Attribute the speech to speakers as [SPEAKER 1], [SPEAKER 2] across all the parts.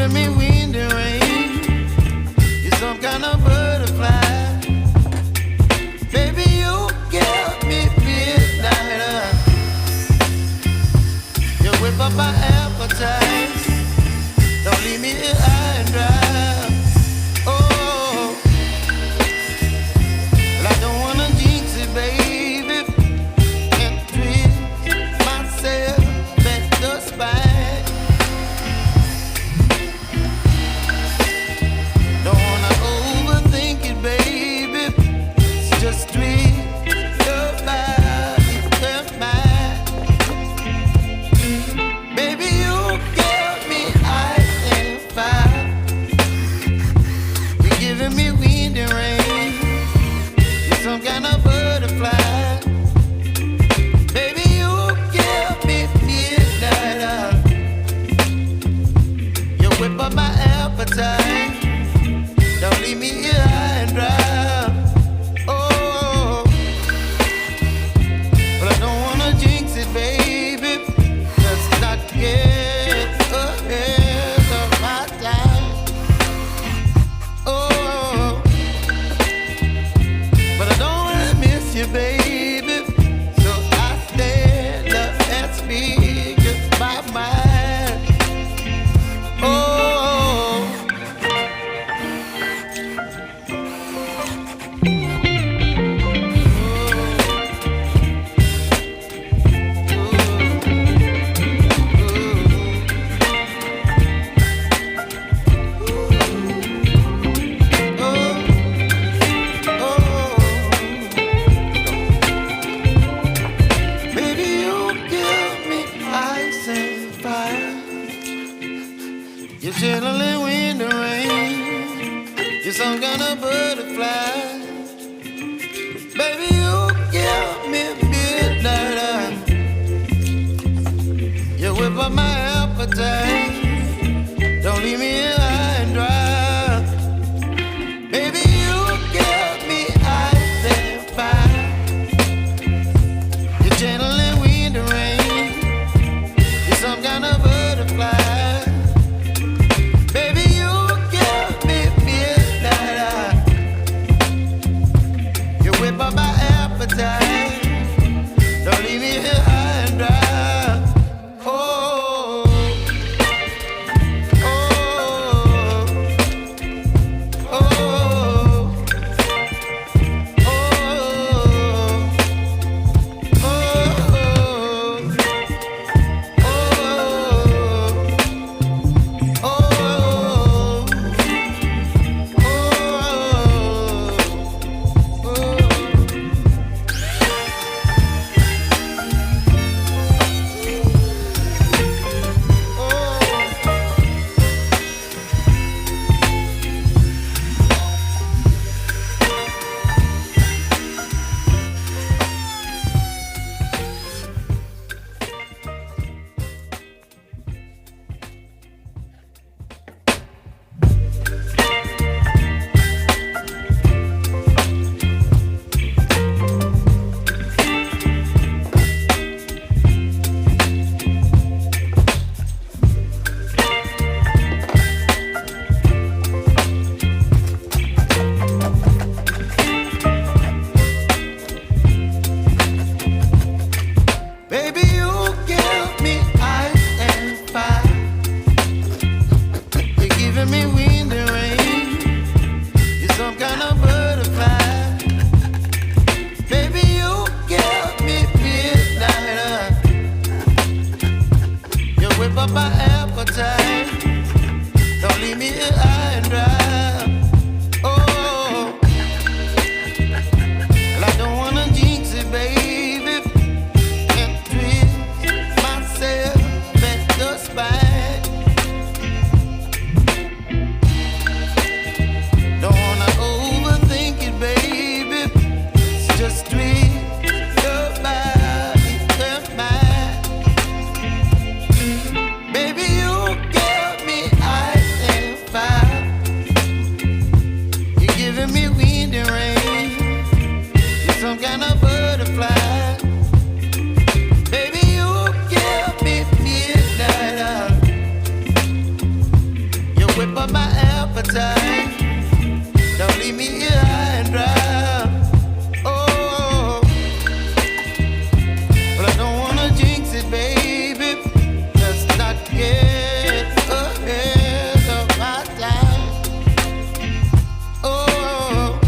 [SPEAKER 1] giving me wind and rain. You're some kind of butterfly. Baby, you give me midnight. You whip up my appetite. Don't leave me here high and dry. Oh, well, I don't wanna jinx it, baby, and twist myself at the spine. Don't wanna overthink it, baby. It's just twist your body and mine. Baby, you give me ice and fire. You're giving me wind and rain. You're some kind of butterfly. Baby, you give me midnight. You whip up my appetite. Don't leave me here high and dry. Oh, but I don't wanna jinx it, baby. Let's not get ahead of my time. Oh, but I don't wanna miss you, baby. So I stand up and speak my mind. Oh. Baby, you give me ice and fire. You're chilling wind and rain. You're some kind of butterfly. Baby, you give me midnight. You whip up my appetite. Don't leave me here high and dry. Baby, you give me ice and fire. You're channeling wind and rain. You're some kind of butterfly. Baby, you give me midnight. You whip up my appetite. Don't leave me here high and dry. Oh, oh, oh, oh, baby, you give me ice and fire. You're giving me wind and rain. You're some kind of butterfly. Baby, you give me midnight. You whip up my appetite. Don't leave me here high and dry. Oh, well, I don't wanna jinx it, baby, and twist myself at the spine. whip up my appetite. Don't leave me here high and dry. Oh, but I don't wanna jinx it, baby. Let's not get ahead of my time. Oh,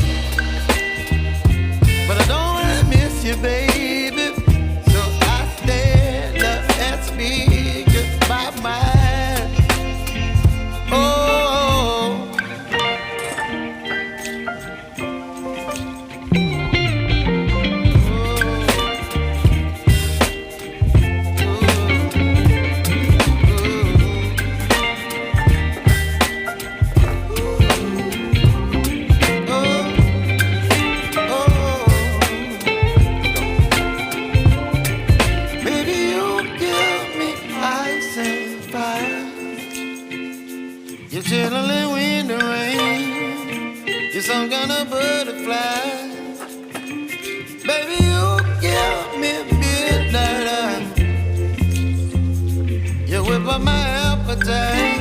[SPEAKER 1] but I don't wanna miss you, baby. So I stand up and speak my mind. Oh. You're chilling when the rain. You're some kind of butterfly. Baby, you give me midnight. You whip up my appetite.